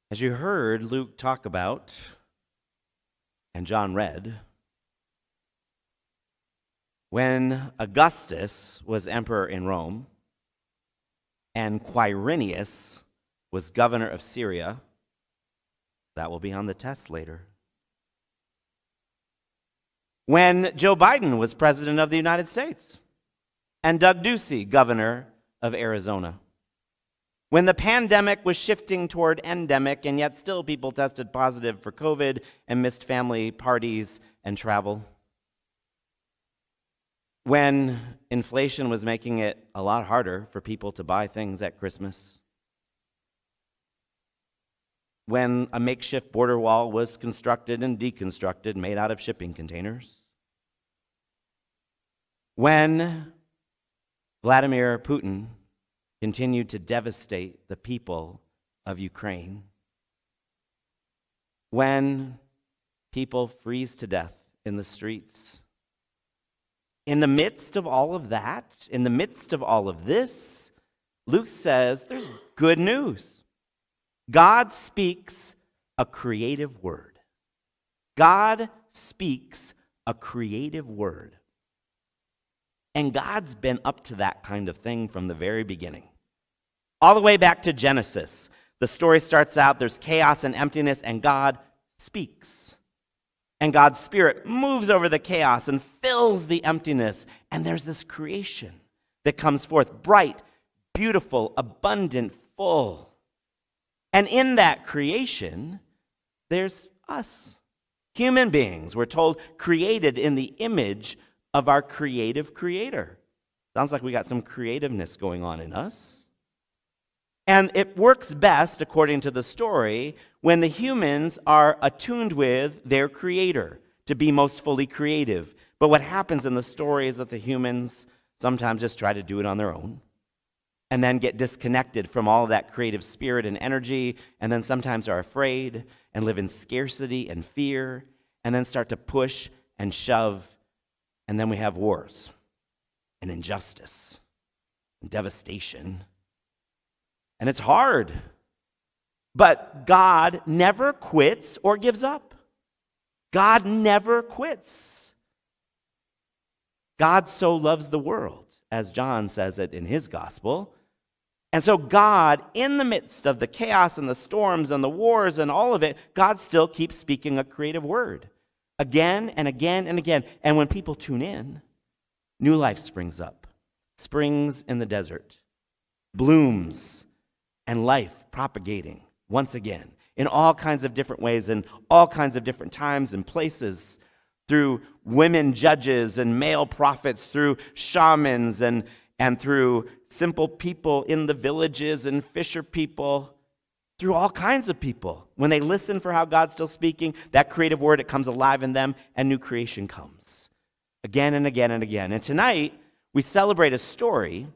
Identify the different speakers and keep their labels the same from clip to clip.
Speaker 1: As you heard Luke talk about, and John read, when Augustus was emperor in Rome and Quirinius was governor of Syria, that will be on the test later. When Joe Biden was president of the United States and Doug Ducey, governor of Arizona. When the pandemic was shifting toward endemic, and yet still people tested positive for COVID and missed family parties and travel. When inflation was making it a lot harder for people to buy things at Christmas. When a makeshift border wall was constructed and deconstructed, made out of shipping containers. When Vladimir Putin continued to devastate the people of Ukraine. When people freeze to death in the streets. In the midst of all of that, in the midst of all of this, Luke says there's good news. God speaks a creative word. God speaks a creative word. And God's been up to that kind of thing from the very beginning. All the way back to Genesis. The story starts out, there's chaos and emptiness, and God speaks. And God's Spirit moves over the chaos and fills the emptiness. And there's this creation that comes forth, bright, beautiful, abundant, full. And in that creation, there's us, human beings. We're told created in the image of our creative creator. Sounds like we got some creativeness going on in us. And it works best, according to the story, when the humans are attuned with their creator to be most fully creative. But what happens in the story is that the humans sometimes just try to do it on their own and then get disconnected from all of that creative spirit and energy, and then sometimes are afraid and live in scarcity and fear, and then start to push and shove. And then we have wars and injustice and devastation. And it's hard. But God never quits or gives up. God never quits. God so loves the world, as John says it in his gospel. And so God, in the midst of the chaos and the storms and the wars and all of it, God still keeps speaking a creative word. Again and again and again. And when people tune in, new life springs up. Springs in the desert. Blooms and life propagating once again in all kinds of different ways, in all kinds of different times and places, through women judges and male prophets, through shamans and through simple people in the villages and fisher people, through all kinds of people. When they listen for how God's still speaking, that creative word, it comes alive in them, and new creation comes again and again and again. And tonight, we celebrate a story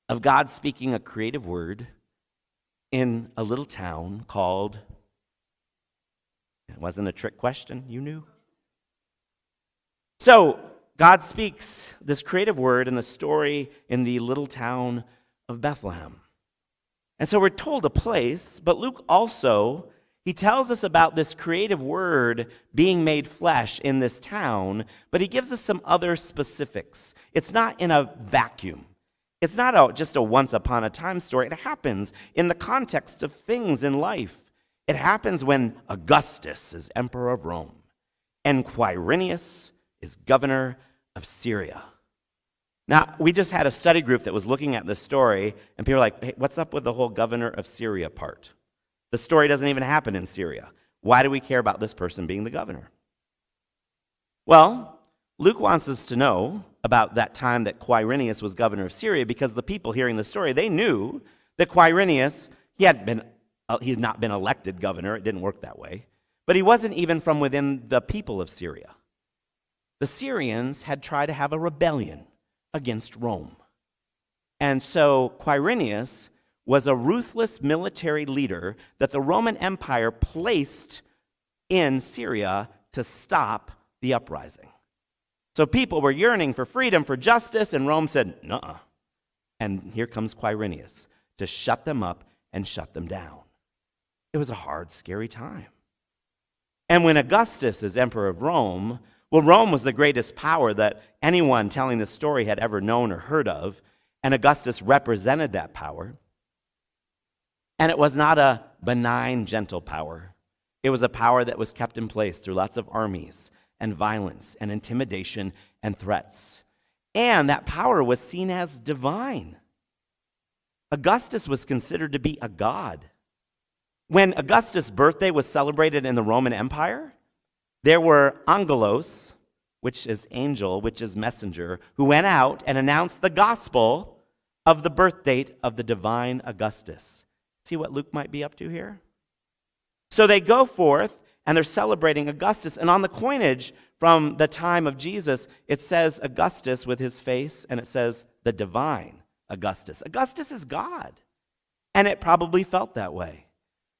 Speaker 1: of God speaking a creative word in a little town called, it wasn't a trick question, you knew? So, God speaks this creative word in the story in the little town of Bethlehem. And so we're told a place, but Luke also, he tells us about this creative word being made flesh in this town, but he gives us some other specifics. It's not in a vacuum. It's not just a once upon a time story. It happens in the context of things in life. It happens when Augustus is emperor of Rome and Quirinius is governor of Syria. Now, we just had a study group that was looking at this story, and people were like, hey, what's up with the whole governor of Syria part? The story doesn't even happen in Syria. Why do we care about this person being the governor? Well, Luke wants us to know about that time that Quirinius was governor of Syria, because the people hearing the story, they knew that Quirinius, he's not been elected governor. It didn't work that way. But he wasn't even from within the people of Syria. The Syrians had tried to have a rebellion against Rome. And so Quirinius was a ruthless military leader that the Roman Empire placed in Syria to stop the uprising. So people were yearning for freedom, for justice, and Rome said, nuh-uh. And here comes Quirinius to shut them up and shut them down. It was a hard, scary time. And when Augustus is emperor of Rome, well, Rome was the greatest power that anyone telling this story had ever known or heard of, and Augustus represented that power. And it was not a benign, gentle power. It was a power that was kept in place through lots of armies and violence and intimidation and threats. And that power was seen as divine. Augustus was considered to be a god. When Augustus' birthday was celebrated in the Roman Empire, there were angelos, which is angel, which is messenger, who went out and announced the gospel of the birth date of the divine Augustus. See what Luke might be up to here? So they go forth and they're celebrating Augustus. And on the coinage from the time of Jesus, it says Augustus with his face, and it says the divine Augustus. Augustus is God. And it probably felt that way.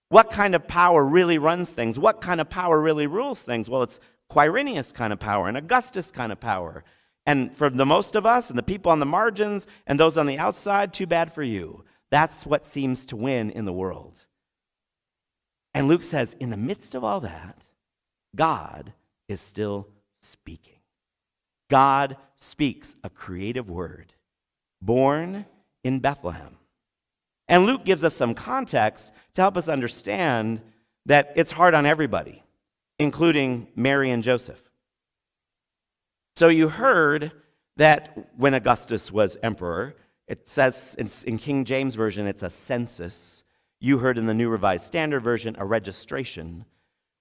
Speaker 1: What kind of power really runs things? What kind of power really rules things? Well, it's Quirinius kind of power and Augustus kind of power. And for the most of us and the people on the margins and those on the outside, too bad for you. That's what seems to win in the world. And Luke says, in the midst of all that, God is still speaking. God speaks a creative word, born in Bethlehem. And Luke gives us some context to help us understand that it's hard on everybody, including Mary and Joseph. So you heard that when Augustus was emperor, it says in King James Version, it's a census. You heard in the New Revised Standard Version, a registration.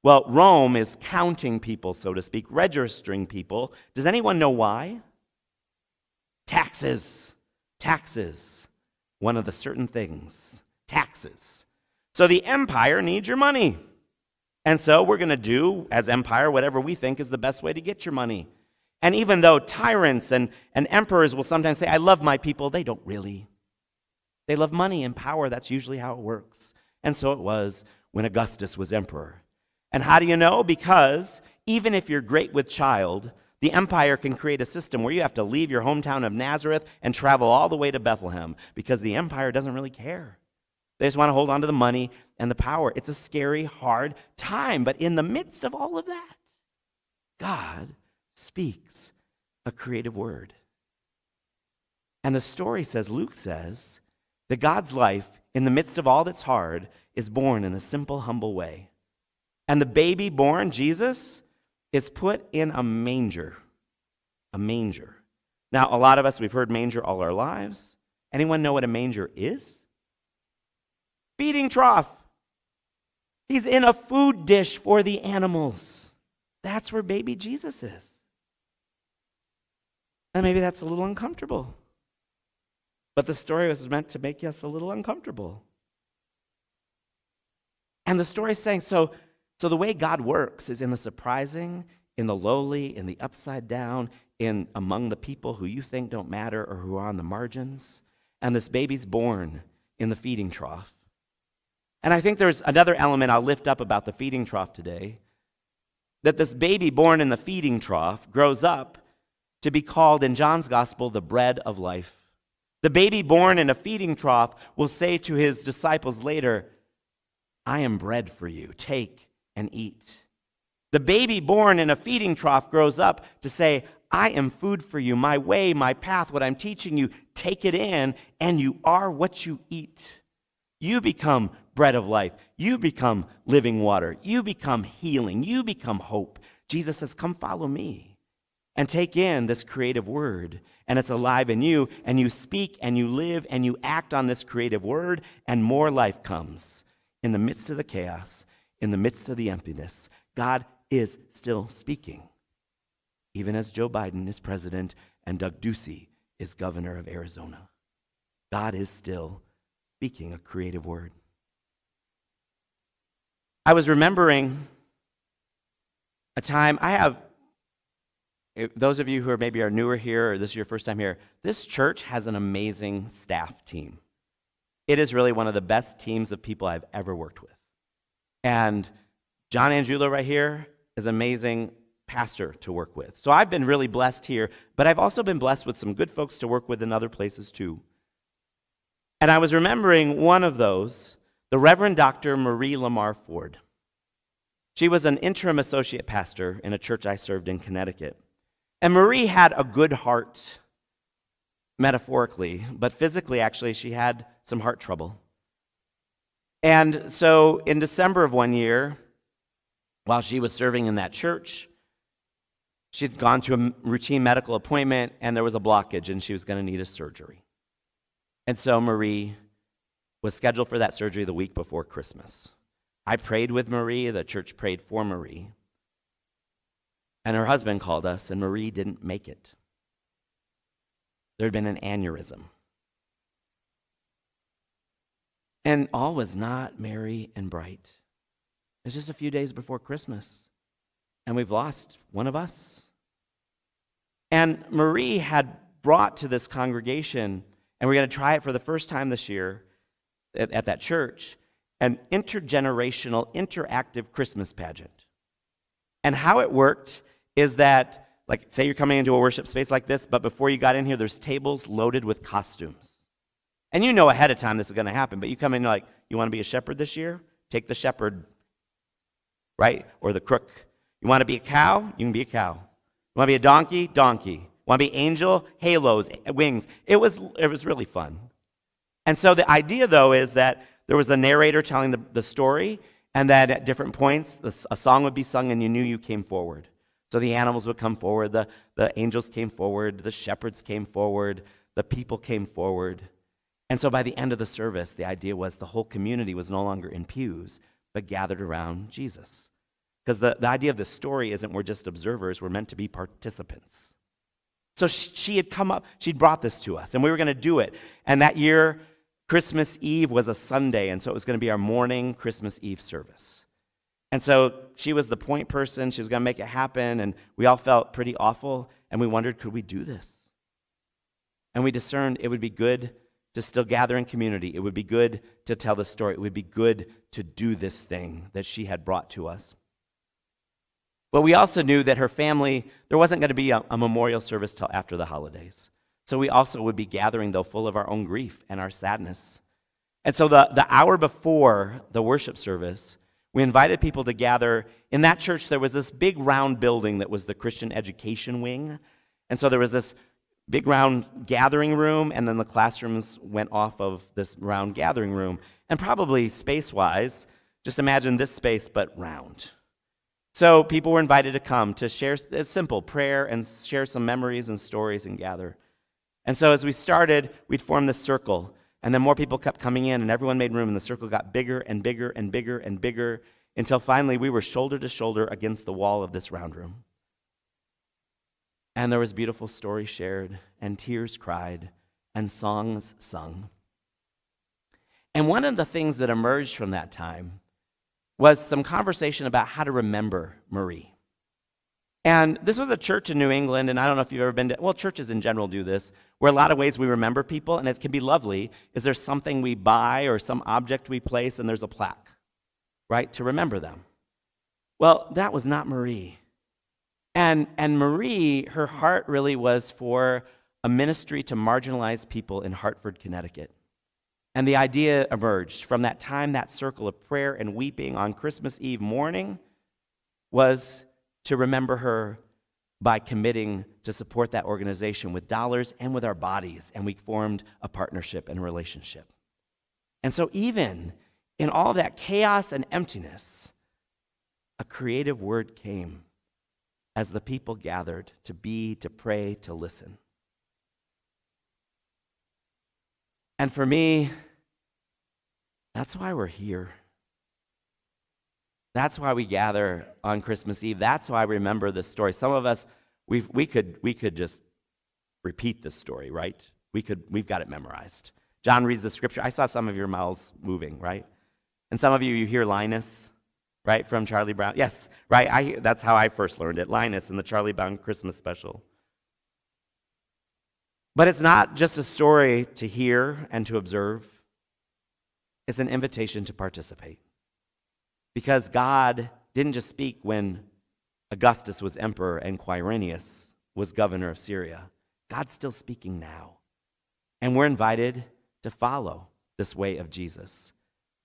Speaker 1: Well, Rome is counting people, so to speak, registering people. Does anyone know why? Taxes. Taxes. One of the certain things. Taxes. So the empire needs your money. And so we're going to do, as empire, whatever we think is the best way to get your money. And even though tyrants and emperors will sometimes say, I love my people, they don't really. They love money and power. That's usually how it works. And so it was when Augustus was emperor. And how do you know? Because even if you're great with child, the empire can create a system where you have to leave your hometown of Nazareth and travel all the way to Bethlehem because the empire doesn't really care. They just want to hold on to the money and the power. It's a scary, hard time. But in the midst of all of that, God speaks a creative word. And the story says, Luke says, that God's life, in the midst of all that's hard, is born in a simple, humble way. And the baby born, Jesus, is put in a manger. A manger. Now, a lot of us, we've heard manger all our lives. Anyone know what a manger is? Feeding trough. He's in a food dish for the animals. That's where baby Jesus is. And maybe that's a little uncomfortable. But the story was meant to make us a little uncomfortable. And the story is saying, so the way God works is in the surprising, in the lowly, in the upside down, in among the people who you think don't matter or who are on the margins. And this baby's born in the feeding trough. And I think there's another element I'll lift up about the feeding trough today, that this baby born in the feeding trough grows up to be called in John's gospel the bread of life. The baby born in a feeding trough will say to his disciples later, I am bread for you, take and eat. The baby born in a feeding trough grows up to say, I am food for you, my way, my path, what I'm teaching you, take it in, and you are what you eat. You become bread of life. You become living water. You become healing. You become hope. Jesus says, come follow me and take in this creative word. And it's alive in you, and you speak and you live and you act on this creative word, and more life comes. In the midst of the chaos, in the midst of the emptiness, God is still speaking. Even as Joe Biden is president and Doug Ducey is governor of Arizona. God is still speaking a creative word. I was remembering a time, those of you who maybe are newer here or this is your first time here, this church has an amazing staff team. It is really one of the best teams of people I've ever worked with. And John Angiulo right here is an amazing pastor to work with. So I've been really blessed here, but I've also been blessed with some good folks to work with in other places too. And I was remembering one of those the Reverend Dr. Marie Lamar Ford. She was an interim associate pastor in a church I served in Connecticut. And Marie had a good heart, metaphorically, but physically, actually, she had some heart trouble. And so in December of one year, while she was serving in that church, she'd gone to a routine medical appointment, and there was a blockage, and she was going to need a surgery. And so Marie was scheduled for that surgery the week before Christmas. I prayed with Marie. The church prayed for Marie. And her husband called us, and Marie didn't make it. There had been an aneurysm. And all was not merry and bright. It was just a few days before Christmas, and we've lost one of us. And Marie had brought to this congregation, and we're going to try it for the first time this year at that church, an intergenerational, interactive Christmas pageant. And how it worked is that, like, say you're coming into a worship space like this, but before you got in here, there's tables loaded with costumes. And you know ahead of time this is going to happen, but you come in like, you want to be a shepherd this year? Take the shepherd, right? Or the crook. You want to be a cow? You can be a cow. You want to be a donkey? Donkey. Want to be angel? Halos, wings. It was really fun. And so the idea, though, is that there was a narrator telling the story, and that at different points, a song would be sung, and you knew you came forward. So the animals would come forward, the angels came forward, the shepherds came forward, the people came forward. And so by the end of the service, the idea was the whole community was no longer in pews, but gathered around Jesus. Because the idea of this story isn't we're just observers, we're meant to be participants. So she had come up, she'd brought this to us, and we were going to do it. And that year, Christmas Eve was a Sunday, and so it was going to be our morning Christmas Eve service. And so she was the point person, she was going to make it happen, and we all felt pretty awful, and we wondered, could we do this? And we discerned it would be good to still gather in community. It would be good to tell the story. It would be good to do this thing that she had brought to us. But we also knew that her family, there wasn't going to be a memorial service till after the holidays. So we also would be gathering, though, full of our own grief and our sadness. And so the hour before the worship service, we invited people to gather. In that church, there was this big round building that was the Christian education wing. And so there was this big round gathering room, and then the classrooms went off of this round gathering room. And probably space-wise, just imagine this space, but round. So people were invited to come to share a simple prayer and share some memories and stories and gather. And so as we started, we'd form this circle, and then more people kept coming in, and everyone made room, and the circle got bigger and bigger and bigger and bigger, until finally we were shoulder to shoulder against the wall of this round room. And there was beautiful stories shared, and tears cried, and songs sung. And one of the things that emerged from that time was some conversation about how to remember Marie. And this was a church in New England, and I don't know if you've ever been to, well, churches in general do this, where a lot of ways we remember people, and it can be lovely, is there something we buy or some object we place, and there's a plaque, right, to remember them. Well, that was not Marie. And Marie, her heart really was for a ministry to marginalized people in Hartford, Connecticut. And the idea emerged from that time, that circle of prayer and weeping on Christmas Eve morning was to remember her by committing to support that organization with dollars and with our bodies. And we formed a partnership and a relationship. And so even in all that chaos and emptiness, a creative word came as the people gathered to be, to pray, to listen. And for me, that's why we're here. That's why we gather on Christmas Eve. That's why I remember this story. Some of us, we could just repeat this story, right? We've got it memorized. John reads the scripture. I saw some of your mouths moving, right? And some of you hear Linus, right, from Charlie Brown. Yes, right. That's how I first learned it, Linus in the Charlie Brown Christmas special. But it's not just a story to hear and to observe. It's an invitation to participate. Because God didn't just speak when Augustus was emperor and Quirinius was governor of Syria. God's still speaking now. And we're invited to follow this way of Jesus,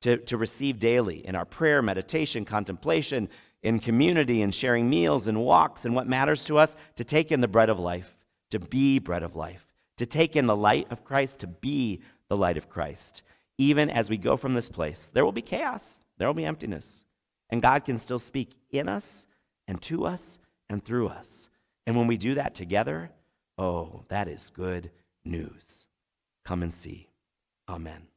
Speaker 1: to receive daily in our prayer, meditation, contemplation, in community, and sharing meals and walks, and what matters to us, to take in the bread of life, to be bread of life, to take in the light of Christ, to be the light of Christ. Even as we go from this place, there will be chaos, there will be emptiness, and God can still speak in us and to us and through us. And when we do that together, oh, that is good news. Come and see. Amen.